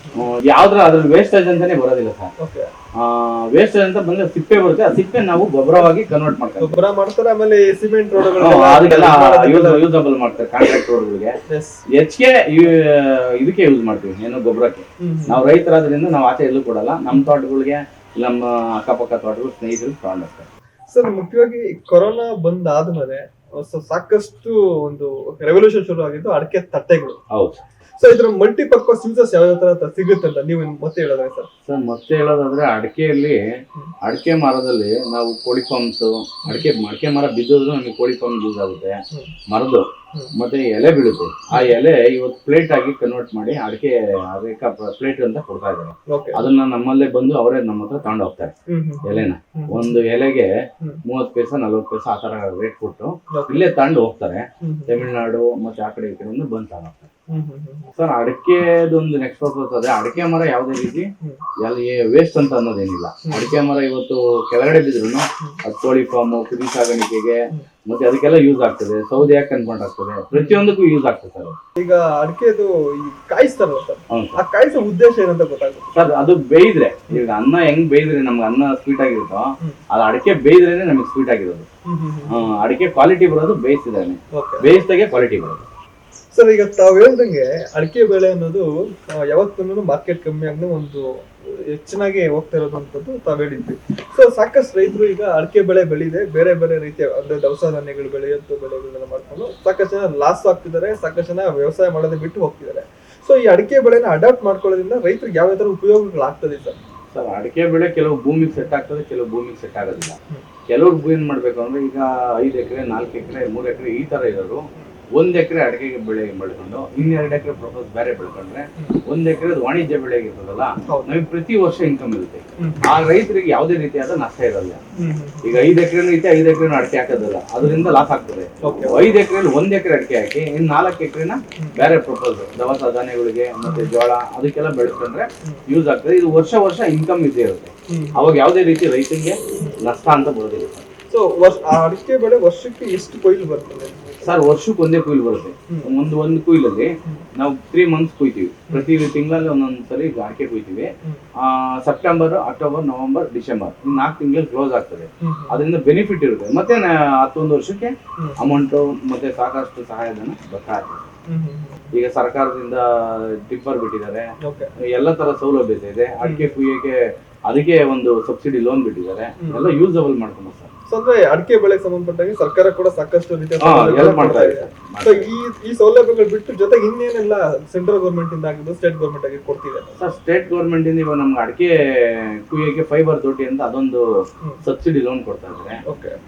ಯಾವ್ದ್ರ ಅದ್ರಲ್ಲಿ ವೇಸ್ಟೇಜ್ ಅಂತಾನೆ ಬರೋದಿಲ್ಲ ಸರ್. ವೇಸ್ಟೇಜ್ ಅಂತ ಬಂದ್ರೆ ಸಿಪ್ಪೆ ಬರುತ್ತೆ, ಆ ಸಿಪ್ಪೆ ನಾವು ಗೊಬ್ಬರವಾಗಿ ಕನ್ವರ್ಟ್ ಮಾಡ್ತಾರೆ. ಗೊಬ್ಬರ ಮಾಡ್ತಾರೆ, ಆಮೇಲೆ ಸಿಮೆಂಟ್ ಅದಕ್ಕೆಲ್ಲ ಯೂಸಬಲ್ ಮಾಡ್ತಾರೆ ಕಾಂಟ್ರಾಕ್ಟ್ ರೋಡ್ಗಳಿಗೆ. ಹೆಚ್ಚಿಗೆ ಇದಕ್ಕೆ ಯೂಸ್ ಮಾಡ್ತೀವಿ, ಏನೋ ಗೊಬ್ಬರಕ್ಕೆ. ನಾವು ರೈತರಾದ್ರಿಂದ ನಾವು ಆಚೆ ಎಲ್ಲೂ ಕೊಡಲ್ಲ, ನಮ್ಮ ತೋಟಗಳಿಗೆ ನಮ್ಮ ಅಕ್ಕಪಕ್ಕ ತೋಟಗಳು ಸ್ನೇಹಿತರು ತಗೊಂಡೋಗ್ತಾರೆ. ಸರ್ ಮುಖ್ಯವಾಗಿ ಕೊರೋನಾ ಬಂದಾದ್ಮೇಲೆ ಸಾಕಷ್ಟು ಒಂದು ರೆವಲ್ಯೂಷನ್ ಶುರು ಆಗಿದ್ದು ಅಡಿಕೆ ತಟ್ಟೆಗಳು. ಹೌದು. ಸೊ ಇದ್ರ ಮಲ್ಟಿಪರ್ಪಸ್ ಯೂಸಸ್ ಯಾವ ತರ ಸಿಗುತ್ತೆ ಅಂತ ನೀವು ಮತ್ತೆ ಹೇಳೋದ್ರೆ ಸರ್? ಸರ್ ಮತ್ತೆ ಹೇಳೋದಾದ್ರೆ ಅಡಿಕೆ ಮರದಲ್ಲಿ ನಾವು ಕೋಳಿ ಫಾರ್ಮ್ಸ್, ಅಡಿಕೆ ಮರ ಬಿದ್ದೋದ್ರು ನಮಗೆ ಕೋಳಿ ಫಾರ್ಮ್ ಯೂಸ್ ಆಗುತ್ತೆ. ಮರದ್ದು ಮತ್ತೆ ಎಲೆ ಬೀಳುತ್ತೆ, ಆ ಎಲೆ ಇವತ್ತು ಪ್ಲೇಟ್ ಆಗಿ ಕನ್ವರ್ಟ್ ಮಾಡಿ ಅಡಿಕೆ ಪ್ಲೇಟ್ ಅಂತ ಕೊಡ್ತಾ ಇದ್ದಾರೆ. ಅದನ್ನ ನಮ್ಮಲ್ಲೇ ಬಂದು ಅವರೇ ನಮ್ಮ ಹತ್ರ ತಗೊಂಡು ಹೋಗ್ತಾರೆ ಎಲೆನ. ಒಂದು ಎಲೆಗೆ 30 ಪೈಸಾ 40 ಪೈಸಾ ಆ ತರ ರೇಟ್ ಕೊಟ್ಟು ಇಲ್ಲೇ ತಗೊಂಡು ಹೋಗ್ತಾರೆ. ತಮಿಳ್ನಾಡು ಮತ್ತೆ ಆ ಕಡೆ ಈ ಕಡೆ ಬಂದು ತಗೊಂಡು ಹೋಗ್ತಾರೆ. ಸರ್ ಅಡಿಕೆದೊಂದು ನೆಕ್ಸ್ಟ್ ಪರ್ಪಸ್ ಅದೇ, ಅಡಿಕೆ ಮರ ಯಾವುದೇ ರೀತಿ ವೇಸ್ಟ್ ಅಂತ ಅನ್ನೋದೇನಿಲ್ಲ. ಅಡಿಕೆ ಮರ ಇವತ್ತು ಕೆಳಗಡೆ ಬಿದ್ರು ಅದು ಕೋಳಿ ಫಾರ್ಮ್, ಕುರಿ ಸಾಗಾಣಿಕೆಗೆ ಮತ್ತೆ ಅದಕ್ಕೆಲ್ಲ ಯೂಸ್ ಆಗ್ತದೆ. ಸೌದೆ ಯಾಕೆ ಕನ್ವರ್ಟ್ ಆಗ್ತದೆ, ಪ್ರತಿಯೊಂದಕ್ಕೂ ಯೂಸ್ ಆಗ್ತದೆ ಸರ್. ಈಗ ಅಡಿಕೆದು ಕಾಯಿಸ್ತಾರಲ್ಲ ಸರ್, ಆ ಕಾಯಿಸೋ ಉದ್ದೇಶ ಏನಂತ ಗೊತ್ತಾಗುತ್ತೆ ಸರ್? ಅದು ಬೇಯಿದ್ರೆ, ಈಗ ಅನ್ನ ಹೆಂಗ್ ಬೇಯಿದ್ರೆ ನಮ್ಗೆ ಅನ್ನ ಸ್ವೀಟ್ ಆಗಿರುತ್ತೋ, ಅದು ಅಡಿಕೆ ಬೇಯಿದ್ರೇನೆ ನಮಗೆ ಸ್ವೀಟ್ ಆಗಿರೋದು. ಅಡಿಕೆ ಕ್ವಾಲಿಟಿ ಬರೋದು ಬೇಯಿಸಿದಾಗೆ ಕ್ವಾಲಿಟಿ ಬರೋದು. ಸರ್ ಈಗ ತಾವ್ ಹೇಳ್ದಂಗೆ ಅಡಿಕೆ ಬೆಳೆ ಅನ್ನೋದು ಯಾವತ್ತೂ ಮಾರ್ಕೆಟ್ ಕಮ್ಮಿ ಆಗಿ ಒಂದು ಹೆಚ್ಚಿನಾಗಿ ಹೋಗ್ತಾ ಇರೋದಂಥದ್ದು ತಾವ್ ಹೇಳಿದ್ವಿ. ಸೊ ಸಾಕಷ್ಟು ರೈತರು ಈಗ ಅಡಿಕೆ ಬೆಳೆ ಬೆಳೆದೆ ಬೇರೆ ಬೇರೆ ರೀತಿಯ ಅಂದ್ರೆ ದವಸ ಧಾನ್ಯಗಳು ಬೆಳೆಯುವಂತ ಬೆಳೆಗಳನ್ನ ಮಾಡ್ಕೊಂಡು ಸಾಕಷ್ಟು ಜನ ಲಾಸ್ ಆಗ್ತಿದ್ದಾರೆ, ಸಾಕಷ್ಟು ಜನ ವ್ಯವಸಾಯ ಮಾಡೋದೇ ಬಿಟ್ಟು ಹೋಗ್ತಿದ್ದಾರೆ. ಸೊ ಈ ಅಡಿಕೆ ಬೆಳೆನ ಅಡಾಪ್ಟ್ ಮಾಡ್ಕೊಳ್ಳೋದ್ರಿಂದ ರೈತರಿಗೆ ಯಾವ ತರ ಉಪಯೋಗಗಳಾಗ್ತದೆ ಸರ್? ಸರ್ ಅಡಿಕೆ ಬೆಳೆ ಕೆಲವು ಭೂಮಿಗೆ ಸೆಟ್ ಆಗ್ತದೆ, ಕೆಲವು ಭೂಮಿಗೆ ಸೆಟ್ ಆಗೋದಿಲ್ಲ. ಕೆಲವ್ರು ಏನ್ ಮಾಡ್ಬೇಕು ಅಂದ್ರೆ, ಈಗ 5 ಎಕರೆ 4 ಎಕರೆ 3 ಎಕರೆ ಈ ತರ ಇರೋರು 1 ಎಕರೆ ಅಡಿಕೆ ಬೆಳೆ ಬೆಳ್ಕೊಂಡು 2 ಎಕರೆ ಪ್ರೊಪೋಸ್ ಬೇರೆ ಬೆಳ್ಕೊಂಡ್ರೆ 1 ಎಕರೆ ವಾಣಿಜ್ಯ ಬೆಳೆ ಇರ್ತದಲ್ಲ, ನಮಗೆ ಪ್ರತಿ ವರ್ಷ ಇನ್ಕಮ್ ಇರುತ್ತೆ. ಆ ರೈತರಿಗೆ ಯಾವುದೇ ರೀತಿಯಾದ ನಷ್ಟ ಇರಲ್ಲ. ಈಗ 5 ಎಕರೆ ಐತೆ, 5 ಎಕರೆ ಅಡಿಕೆ ಹಾಕೋದಲ್ಲ, ಅದರಿಂದ ಲಾಸ್ ಆಗ್ತದೆ. 5 ಎಕರೆಯಲ್ಲಿ 1 ಎಕರೆ ಅಡಿಕೆ ಹಾಕಿ ಇನ್ನು 4 ಎಕರೆನ ಬೇರೆ ಪ್ರೊಪೋಸ್ ದವಸ ಧಾನ್ಯಗಳಿಗೆ ಮತ್ತೆ ಜೋಳ ಅದಕ್ಕೆಲ್ಲ ಬೆಳೆಸ್ಕೊಂಡ್ರೆ ಯೂಸ್ ಆಗ್ತದೆ. ಇದು ವರ್ಷ ಇನ್ಕಮ್ ಇದ್ದೇ ಇರುತ್ತೆ. ಅವಾಗ ಯಾವುದೇ ರೀತಿ ರೈತರಿಗೆ ನಷ್ಟ ಅಂತ ಬರೋದಿಲ್ಲ. ಸೊ ಅಡಿಕೆ ಬೆಳೆ ವರ್ಷಕ್ಕೆ ಎಷ್ಟು ಕೊಯ್ಲು ಬರ್ತದೆ ಸರ್? ವರ್ಷಕ್ಕೆ ಒಂದೇ ಕೊಯ್ಲು ಬರುತ್ತೆ. ಒಂದು ಕೊಯ್ಲಲ್ಲಿ ನಾವು 3 ಮಂತ್ಸ್ ಕೊಯ್ತೀವಿ. ಪ್ರತಿ ತಿಂಗಳಲ್ಲಿ ಒಂದೊಂದ್ಸರಿ ಅಡಿಕೆ ಕೊಯ್ತೀವಿ. ಸೆಪ್ಟೆಂಬರ್, ಅಕ್ಟೋಬರ್, ನವೆಂಬರ್, ಡಿಸೆಂಬರ್ ಈ 4 ತಿಂಗಳಲ್ಲಿ ಕ್ಲೋಸ್ ಆಗ್ತದೆ. ಅದರಿಂದ ಬೆನಿಫಿಟ್ ಇರುತ್ತೆ. ಮತ್ತೆ 11 ವರ್ಷಕ್ಕೆ ಅಮೌಂಟು ಮತ್ತೆ ಸಾಕಷ್ಟು ಸಹಾಯಧನ ಬರ್ತಾ ಇರ್ತದೆ. ಈಗ ಸರ್ಕಾರದಿಂದ ಟಿಪ್ಪರ್ ಬಿಟ್ಟಿದ್ದಾರೆ, ಎಲ್ಲ ತರ ಸೌಲಭ್ಯ ಇದೆ. ಅಡಿಕೆ ಕುಯ್ಯಕ್ಕೆ ಅದಕ್ಕೆ ಒಂದು ಸಬ್ಸಿಡಿ ಲೋನ್ ಬಿಟ್ಟಿದ್ದಾರೆ, ಎಲ್ಲ ಯೂಸಬಲ್ ಮಾಡ್ಕೊಂಡು ಸರ್. ಅಂದ್ರೆ ಅಡಿಕೆ ಬೆಳೆಗೆ ಸಂಬಂಧಪಟ್ಟಾಗ ಸರ್ಕಾರ ಕೂಡ ಸಾಕಷ್ಟು ರೀತಿಯ ಮಾಡ್ತಾ ಇದೆ. ಈ ಸೌಲಭ್ಯಗಳು ಬಿಟ್ಟು ಜೊತೆಗೆ ಇನ್ನೇನೆಲ್ಲ ಸೆಂಟ್ರಲ್ ಗೌರ್ಮೆಂಟ್ ಇಂದ ಆಗಿದ್ದು ಸ್ಟೇಟ್ ಗೌರ್ಮೆಂಟ್ ಆಗಿ ಕೊಡ್ತಿದೆ ಸರ್? ಸ್ಟೇಟ್ ಗೌರ್ಮೆಂಟ್ ಇಂದ ಇವಾಗ ನಮ್ಗೆ ಅಡಿಕೆ ಕುಯ್ಯಕ್ಕೆ ಫೈಬರ್ ತೋಟಿ ಅಂತ ಅದೊಂದು ಸಬ್ಸಿಡಿ ಲೋನ್ ಕೊಡ್ತಾ ಇದ್ದಾರೆ.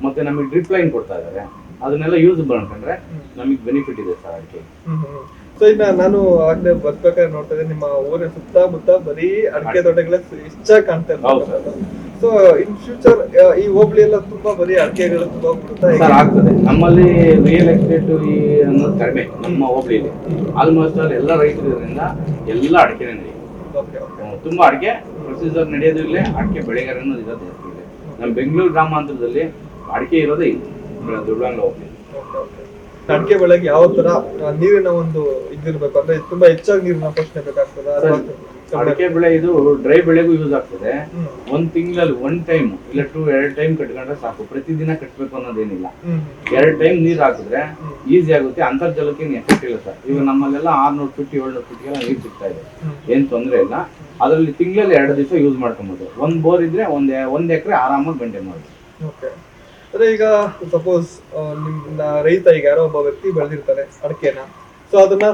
ಮತ್ತೆ ನಮಗೆ ಡ್ರಿಪ್ ಲೈನ್ ಕೊಡ್ತಾ ಇದ್ದಾರೆ. ಅದನ್ನೆಲ್ಲ ಯೂಸ್ ಮಾಡ್ಕೊಂಡ್ರೆ ನಮಗೆ ಬೆನಿಫಿಟ್ ಇದೆ ಸರ್ ಅಡಿಕೆ. ಸೊ ಇನ್ನ ನಾನು ಆಗ್ಲೇ ಬರ್ಬೇಕಾದ್ರೆ ನೋಡ್ತಾ ಇದ್ದೆ ನಿಮ್ಮ ಊರಿನ ಸುತ್ತಮುತ್ತ ಬರೀ ಅಡಿಕೆ ತೋಟಗಳೇ ಹೆಚ್ಚಾಗಿ ಕಾಣ್ತಾ ಇರ್ತಾರೆ. ಸೊ ಇನ್ ಫ್ಯೂಚರ್ ಈ ಹೋಬಳಿ ಎಲ್ಲ ತುಂಬಾ ಬರೀ ಅಡಿಕೆಗಳು ತುಂಬಾ ಬಿಡುತ್ತಾ ಸರ್ ಆಗ್ತದೆ. ನಮ್ಮಲ್ಲಿ ರಿಯಲ್ ಎಸ್ಟೇಟ್ ಈ ಅನ್ನೋದು ಕಡಿಮೆ ನಮ್ಮ ಹೋಬಳಿಲಿ. ಆಲ್ಮೋಸ್ಟ್ ಅಲ್ಲಿ ಎಲ್ಲ ರೈತರು ಇದರಿಂದ ಎಲ್ಲ ಅಡಿಕೆನೇ ನಡೆಯುತ್ತೆ. ತುಂಬಾ ಅಡಿಕೆ ಪ್ರೊಸೀಜರ್ ನಡೆಯೋದು ಇಲ್ಲೇ, ಅಡಿಕೆ ಬೆಳೆಗಾರ ಅನ್ನೋದು ಇರೋದು ಜಾಸ್ತಿ ಇದೆ. ನಮ್ಮ ಬೆಂಗಳೂರು ಗ್ರಾಮಾಂತರದಲ್ಲಿ ಅಡಿಕೆ ಇರೋದೇ ಇಲ್ಲ ದುರ್ಗಾಂಗ ಹೋಬಳಿ. ಅಡಿಕೆ ಬೆಳೆಗೆ ಯಾವ ತರ ನೀರಿನ ಒಂದು ಇದಿರ್ಬೇಕು ಅಂದ್ರೆ ತುಂಬಾ ಹೆಚ್ಚಾಗಿ ನೀರಿನ ಪೋಷಣೆ ಬೇಕಾಗ್ತದೆ? ಅಡಿಕೆ ಬೆಳೆ ಇದು ಡ್ರೈ ಬೆಳೆಗೂ ಯೂಸ್ ಆಗ್ತದೆ. ಒಂದ್ ತಿಂಗಳಲ್ಲಿ 1 ಟೈಮ್ ಇಲ್ಲ 2 ಟೈಮ್ ಕಟ್ಕೊಂಡ್ರೆ ಸಾಕು. ಪ್ರತಿದಿನ ಕಟ್ಬೇಕು ಅನ್ನೋದೇನಿಲ್ಲ. 2 ಟೈಮ್ ನೀರ್ ಹಾಕಿದ್ರೆ ಈಸಿ ಆಗುತ್ತೆ. ಅಂತರ್ಜಲಕ್ಕೆ ಏನು ಎಫೆಕ್ಟ್ ಇಲ್ಲ ಸರ್. ಈಗ ನಮ್ಮಲ್ಲೆಲ್ಲ 600 ಫೀಟ್ 700 ಫೀಟ್ಗೆಲ್ಲ ನೀರ್ ಸಿಗ್ತಾ ಇದೆ, ಏನ್ ತೊಂದರೆ ಇಲ್ಲ. ಅದ್ರಲ್ಲಿ ತಿಂಗಳಲ್ಲಿ 2 ದಿವಸ ಯೂಸ್ ಮಾಡ್ಕೊಬೋದು. ಒಂದ್ ಬೋರ್ ಇದ್ರೆ ಒಂದ್ ಎಕರೆ ಆರಾಮಾಗಿ ಮೇಂಟೈನ್ ಮಾಡ್ಬೋದು. ಅಂದ್ರೆ ಈಗ ಸಪೋಸ್ ನಿಮ್ನ ರೈತ ಈಗ ಯಾರೋ ಒಬ್ಬ ವ್ಯಕ್ತಿ ಬೆಳೆದಿರ್ತಾರೆ ಅಡಿಕೆನ, ಸೊ ಅದನ್ನ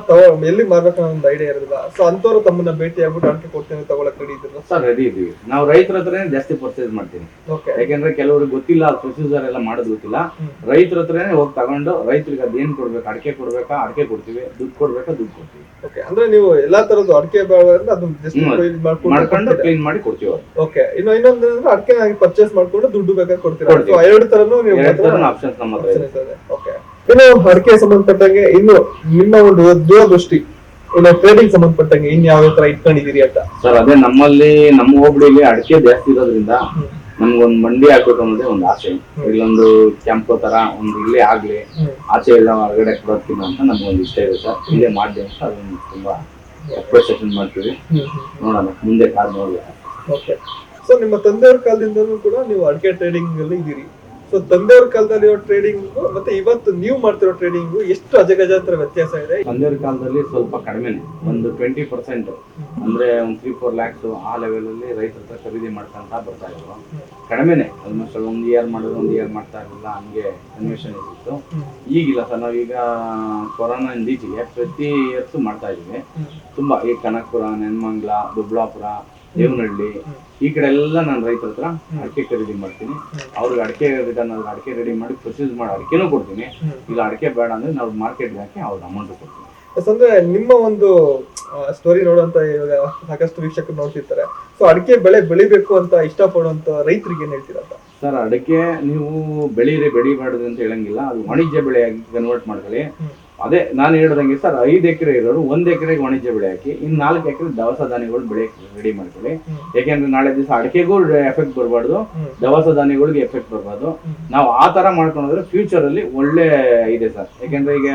ಎಲ್ಲಿ ಮಾರ್ಬೇಕು ಅನ್ನೋ ಒಂದು ಐಡಿಯಾ ಇರೋದಿಲ್ಲ. ಸೊ ಅಂತವ್ರು ತಮ್ಮನ್ನ ಭೇಟಿ ಆಗ್ಬಿಟ್ಟು ಅಡಿಕೆ ಕೊಡ್ತೇನೆ ತಗೊಳಕ್ ರೆಡಿ ಇದ್ರು ಸರ್? ರೆಡಿ ಇದೀವಿ ನಾವು. ರೈತರ ಹತ್ರನೇ ಜಾಸ್ತಿ ಪರ್ಚೇಸ್ ಮಾಡ್ತೀನಿ. ಯಾಕೆಂದ್ರೆ ಕೆಲವ್ರಿಗೆ ಗೊತ್ತಿಲ್ಲ, ಪ್ರೊಸೀಜರ್ ಎಲ್ಲ ಮಾಡೋದು ಗೊತ್ತಿಲ್ಲ. ರೈತರ ಹತ್ರನೇ ಹೋಗಿ ತಗೊಂಡು ರೈತರಿಗೆ ಅದೇನ್ ಕೊಡ್ಬೇಕು, ಅಡಿಕೆ ಕೊಡ್ಬೇಕಾ ಅಡಿಕೆ ಕೊಡ್ತೀವಿ, ದುಡ್ಡು ಕೊಡ್ಬೇಕಾ ದುಡ್ಡು ಕೊಡ್ತೀವಿ. ಅಂದ್ರೆ ನೀವು ಎಲ್ಲಾ ತರದ್ದು ಅಡಿಕೆ ಮಾಡ್ಕೊಂಡು ಕ್ಲೀನ್ ಮಾಡಿ ಕೊಡ್ತೀವಿ. ಓಕೆ. ಇನ್ನೊಂದು ಅಡಿಕೆ ಪರ್ಚೇಸ್ ಮಾಡ್ಕೊಂಡು ದುಡ್ಡು ಬೇಕಾದ್ರೆ ಕೊಡ್ತೀರಾ? ಎರಡು ತರನು ಆಪ್ಷನ್ಸ್ ನಮ್ಮ ಹತ್ರ ಇದೆ. ಓಕೆ. ಇನ್ನು ಅಡಿಕೆ ಸಂಬಂಧಪಟ್ಟಂಗೆ ಇನ್ನು ನಿಮ್ಮ ಒಂದು ದೂರದೃಷ್ಟಿ ಇನ್ನು ಟ್ರೇಡಿಂಗ್ ಸಂಬಂಧಪಟ್ಟಂಗೆ ಇನ್ ಯಾವ ತರ ಇಟ್ಕೊಂಡಿದೀರಿ ಅಂತ? ಸರ್ ಅದೇ ನಮ್ಮಲ್ಲಿ ನಮ್ಮ ಹೋಬಳಿಲಿ ಅಡಿಕೆ ಜಾಸ್ತಿ ಇರೋದ್ರಿಂದ ನಮ್ಗೊಂದು ಮಂಡಿ ಹಾಕ್ಬೇಕು ಅನ್ನೋದೇ ಒಂದು ಆಸೆ. ಇಲ್ಲೊಂದು ಕ್ಯಾಂಪೋ ತರ ಒಂದು ಇಲ್ಲೇ ಆಗ್ಲಿ, ಆಚೆ ಎಲ್ಲ ಹೊರಗಡೆ ಕೊಡೋದ್ಕಿನ್ನ ಅಂತ ನಮ್ಗೊಂದು ಇಷ್ಟ ಇದೆ ಸರ್. ಇಲ್ಲೇ ಮಾಡಿ ಅಂತ ಅದೊಂದು ತುಂಬಾ ಅಪ್ರಿಸಿಯೇಷನ್ ಮಾಡ್ತೀವಿ. ನೋಡೋಣ ಮುಂದೆ ಕಾದ್ ನೋಡ್ಬೇಕು. ಓಕೆ. ಸೊ ನಿಮ್ಮ ತಂದೆಯವ್ರ ಕಾಲದಿಂದಲೂ ಕೂಡ ನೀವು ಅಡಿಕೆ ಟ್ರೇಡಿಂಗ್ ಅಲ್ಲಿ ಇದೀರಿ. ಸೊ ತಂದೆಯವ್ರ ಕಾಲದಲ್ಲಿ ಟ್ರೇಡಿಂಗ್ ಮತ್ತೆ ಇವತ್ತು ನೀವು ಮಾಡ್ತಿರೋ ಟ್ರೇಡಿಂಗ್ ಎಷ್ಟು ಅಜಗಜಾಂತರ ವ್ಯತ್ಯಾಸ ಇದೆ? ತಂದೆಯವ್ರ ಕಾಲದಲ್ಲಿ ಸ್ವಲ್ಪ ಕಡಿಮೆನೆ, ಒಂದು 20% ಅಂದ್ರೆ ಒಂದು 3-4 lakhs ಆ ಲೆವೆಲ್ ಅಲ್ಲಿ ರೈತರ ಹತ್ರ ಖರೀದಿ ಮಾಡ್ಕೊಂತ ಬರ್ತಾ ಇದ್ರು. ಕಡಿಮೆನೆ, ಆಲ್ಮೋಸ್ಟ್ 1 year ಮಾಡಿದ್ರೆ 1 year ಮಾಡ್ತಾ ಇರಲಿಲ್ಲ, ಹಂಗೆ ಕನ್ವೆನ್ಷನ್ ಇತ್ತು. ಈಗಿಲ್ಲ ಸರ್, ನಾವೀಗ ಕೊರೋನಾ ಈಚೆಗೆ ಪ್ರತಿ ಇಯರ್ಸ್ ಮಾಡ್ತಾ ಇದೀವಿ. ತುಂಬಾ ಈ ಕನಕಪುರ, ನೆನ್ಮಂಗ್ಲ, ದುಬ್ಳಾಪುರ, ದೇವನಹಳ್ಳಿ ಈ ಕಡೆ ಎಲ್ಲ ನಾನು ರೈತರ ಹತ್ರ ಅಡಿಕೆ ಖರೀದಿ ಮಾಡ್ತೀನಿ. ಅವ್ರಿಗೆ ಅಡಿಕೆ ಅಡಿಕೆ ರೆಡಿ ಮಾಡಿ ಪ್ರೊಸೀಸ್ ಮಾಡಿ ಅಡಿಕೆನೂ ಕೊಡ್ತೀನಿ. ಇಲ್ಲ ಅಡಿಕೆ ಬೇಡ ಅಂದ್ರೆ ನಾವು ಮಾರ್ಕೆಟ್ಗೆ ಹಾಕಿ ಅವ್ರಿಗೆ ಅಮೌಂಟ್ ಕೊಡ್ತೀನಿ. ಅಂದ್ರೆ ನಿಮ್ಮ ಒಂದು ಸ್ಟೋರಿ ನೋಡುವಂತ ಇವಾಗ ಸಾಕಷ್ಟು ವೀಕ್ಷಕರು ನೋಡ್ತಿರ್ತಾರೆ. ಸೊ ಅಡಿಕೆ ಬೆಳೆ ಬೆಳಿಬೇಕು ಅಂತ ಇಷ್ಟಪಡುವಂತ ರೈತರಿಗೆ ಏನ್ ಹೇಳ್ತೀರಾ ಸರ್? ಅಡಿಕೆ ನೀವು ಬೆಳಿಬಾರ್ದು ಅಂತ ಹೇಳಂಗಿಲ್ಲ. ಅದು ವಾಣಿಜ್ಯ ಬೆಳೆಯಾಗಿ ಕನ್ವರ್ಟ್ ಮಾಡ್ಕೊಳ್ಳಿ. ಅದೇ ನಾನು ಹೇಳ್ದಂಗೆ ಸರ್, 5 ಎಕರೆ ಇರೋರು 1 ಎಕರೆಗೆ ವಾಣಿಜ್ಯ ಬೆಳೆ ಹಾಕಿ, ಇನ್ನು 4 ಎಕರೆ ದವಸ ಧಾನ್ಯಗಳು ಬೆಳೆ ರೆಡಿ ಮಾಡ್ಕೊಳ್ಳಿ. ಯಾಕೆಂದ್ರೆ ನಾಳೆ ದಿವಸ ಅಡಿಕೆಗೂ ಎಫೆಕ್ಟ್ ಬರಬಾರ್ದು, ದವಸ ಧಾನ್ಯಗಳಿಗೆ ಎಫೆಕ್ಟ್ ಬರಬಾರ್ದು. ನಾವು ಆ ತರ ಮಾಡ್ಕೊಂಡ್ರೆ ಫ್ಯೂಚರ್ ಅಲ್ಲಿ ಒಳ್ಳೆ ಇದೆ ಸರ್. ಯಾಕೆಂದ್ರೆ ಈಗ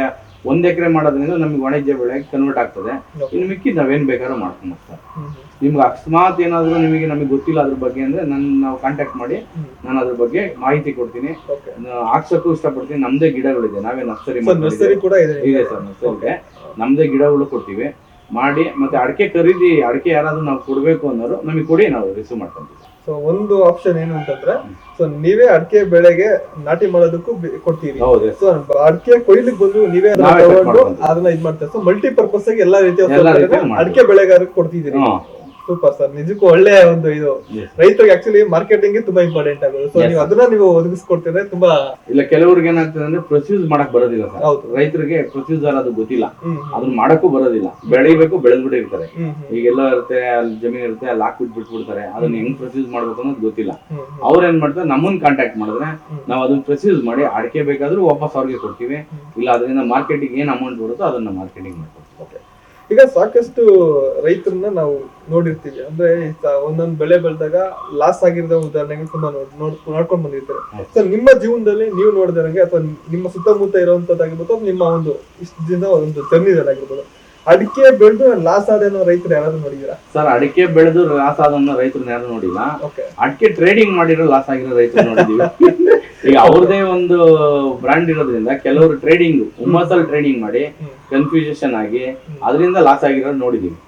1 ಎಕರೆ ಮಾಡೋದ್ರಿಂದ ನಮ್ಗೆ ವಾಣಿಜ್ಯ ಬೆಳೆಗೆ ಕನ್ವರ್ಟ್ ಆಗ್ತದೆ. ಇನ್ನು ಮಿಕ್ಕಿ ನಾವೇನ್ ಬೇಕಾದ್ರೂ ಮಾಡ್ಕೊಂಬೋದು ಸರ್. ನಿಮ್ಗೆ ಅಕಸ್ಮಾತ್ ಏನಾದ್ರು ನಮಗೆ ಗೊತ್ತಿಲ್ಲ ಅದ್ರ ಬಗ್ಗೆ ಅಂದ್ರೆ ನಾವು ಕಾಂಟ್ಯಾಕ್ಟ್ ಮಾಡಿ ನಾನು ಅದ್ರ ಬಗ್ಗೆ ಮಾಹಿತಿ ಕೊಡ್ತೀನಿ. ಹಾಕ್ಸಕ್ಕೂ ಇಷ್ಟಪಡ್ತೀನಿ. ನಮ್ದೇ ಗಿಡಗಳಿದೆ, ನಾವೇ ನರ್ಸರಿ ಕೂಡ ಇದೆ ಸರ್. ನರ್ಸರಿ ನಮ್ದೇ ಗಿಡಗಳು ಕೊಡ್ತೀವಿ ಮಾಡಿ. ಮತ್ತೆ ಅಡಿಕೆ ಯಾರಾದ್ರೂ ನಾವು ಕೊಡ್ಬೇಕು ಅನ್ನೋರು ನಮಗೆ ಕೊಡಿ, ನಾವು ರಿಸೀವ್ ಮಾಡ್ಕೊಂತೀವಿ. ಸೊ ಒಂದು ಆಪ್ಷನ್ ಏನು ಅಂತಂದ್ರೆ, ಸೊ ನೀವೇ ಅಡಿಕೆ ಬೆಳೆಗೆ ನಾಟಿ ಮಾಡೋದಕ್ಕೂ ಕೊಡ್ತೀರಿ. ಸೊ ಅಡಿಕೆ ಕೊಯ್ಲಿಗೆ ಬಂದು ನೀವೇ ಅದನ್ನ ಇದ್ ಮಾಡ್ತಾರೆ. ಸೊ ಮಲ್ಟಿಪರ್ಪಸ್ ಆಗಿ ಎಲ್ಲಾ ರೀತಿಯ ಅಡಿಕೆ ಬೆಳೆಗಾರರಿಗೆ ಕೊಡ್ತಿದ್ದೀರಿ. ಸೂಪರ್ ಸರ್, ನಿಜಕ್ಕೂ ಒಳ್ಳೆ ಒಂದು ಇದು. ರೈತರಿಗೆ ಆಕ್ಚುಲಿ ಮಾರ್ಕೆಟಿಂಗ್ ತುಂಬಾ ಇಂಪಾರ್ಟೆಂಟ್ ಆಗೋದು. ಸೊ ನೀವು ಅದನ್ನ ನೀವು ಒದಗಿಸ್ಕೊಡ್ತೀರಾ ತುಂಬಾ. ಇಲ್ಲ ಕೆಲವ್ರಿಗೆ ಏನಾಗ್ತದೆ ಅಂದ್ರೆ ಪ್ರೊಸೀಸ್ ಮಾಡಕ್ ಬರೋದಿಲ್ಲ ಸರ್. ರೈತರಿಗೆ ಪ್ರೊಸೀಜರ್ ಅದು ಗೊತ್ತಿಲ್ಲ, ಅದನ್ನ ಮಾಡಕ್ಕೂ ಬರೋದಿಲ್ಲ. ಬೆಳಿಬೇಕು, ಬೆಳೆದ್ಬಿಟ್ಟಿರ್ತಾರೆ. ಈಗೆಲ್ಲ ಇರುತ್ತೆ, ಅಲ್ಲಿ ಜಮೀನ್ ಇರುತ್ತೆ, ಅಲ್ಲಿ ಬಿಟ್ಬಿಡ್ತಾರೆ. ಅದನ್ನ ಹೆಂಗ್ ಪ್ರೊಸೀಸ್ ಮಾಡ್ಬೇಕು ಅನ್ನೋದು ಗೊತ್ತಿಲ್ಲ. ಅವ್ರ ಏನ್ ಮಾಡ್ತಾರೆ, ನಮ್ಮನ್ನ ಕಾಂಟ್ಯಾಕ್ಟ್ ಮಾಡಿದ್ರೆ ನಾವು ಅದನ್ನ ಪ್ರೊಸೀಸ್ ಮಾಡಿ ಅಡಿಕೆ ಬೇಕಾದ್ರೂ ವಾಪಸ್ ಅವ್ರಿಗೆ ಕೊಡ್ತೀವಿ. ಇಲ್ಲ ಅದರಿಂದ ಮಾರ್ಕೆಟಿಂಗ್ ಏನ್ ಅಮೌಂಟ್ ಬರುತ್ತೋ ಅದನ್ನ ಮಾರ್ಕೆಟಿಂಗ್ ಮಾಡ್ತೀವಿ. ಈಗ ಸಾಕಷ್ಟು ರೈತರನ್ನ ನಾವು ನೋಡಿರ್ತೀವಿ. ಅಂದ್ರೆ ಒಂದೊಂದು ಬೆಳೆ ಬೆಳೆದಾಗ ಲಾಸ್ ಆಗಿರೋ ಉದಾಹರಣೆಗಳು ತುಂಬಾ ನೋಡ್ಕೊಂಡ್ ಬಂದಿರ್ತಾರೆ. ಸೊ ನಿಮ್ಮ ಜೀವನದಲ್ಲಿ ನೀವು ನೋಡಿದಂಗೆ ಅಥವಾ ನಿಮ್ಮ ಸುತ್ತಮುತ್ತ ಇರುವಂತದ್ದಾಗಿರ್ಬೋದು, ನಿಮ್ಮ ಒಂದು ಇಷ್ಟು ದಿನ ಒಂದು ಜರ್ನಿದಲ್ಲಾಗಿರ್ಬೋದು, ಅಡಿಕೆ ಬೆಳೆದು ಲಾಸ್ ಆದ ರೈತರು ಯಾರಾದ್ರೂ ನೋಡಿದೀರಾ ಸರ್? ಅಡಿಕೆ ಬೆಳೆದು ಲಾಸ್ ಆದ ರೈತರು ಯಾರು ನೋಡಿಲ್ಲ. ಅಡಿಕೆ ಟ್ರೇಡಿಂಗ್ ಮಾಡಿರೋ ಲಾಸ್ ಆಗಿರೋ ರೈತರು ನೋಡಿದೀವಿ. ಈಗ ಅವ್ರದೇ ಒಂದು ಬ್ರಾಂಡ್ ಇರೋದ್ರಿಂದ ಕೆಲವರು ಟ್ರೇಡಿಂಗ್ ಹುಮ್ಮಸಲ್ಲಿ ಟ್ರೇಡಿಂಗ್ ಮಾಡಿ ಕನ್ಫ್ಯೂಷನ್ ಆಗಿ ಅದರಿಂದ ಲಾಸ್ ಆಗಿರೋದು ನೋಡಿದೀವಿ.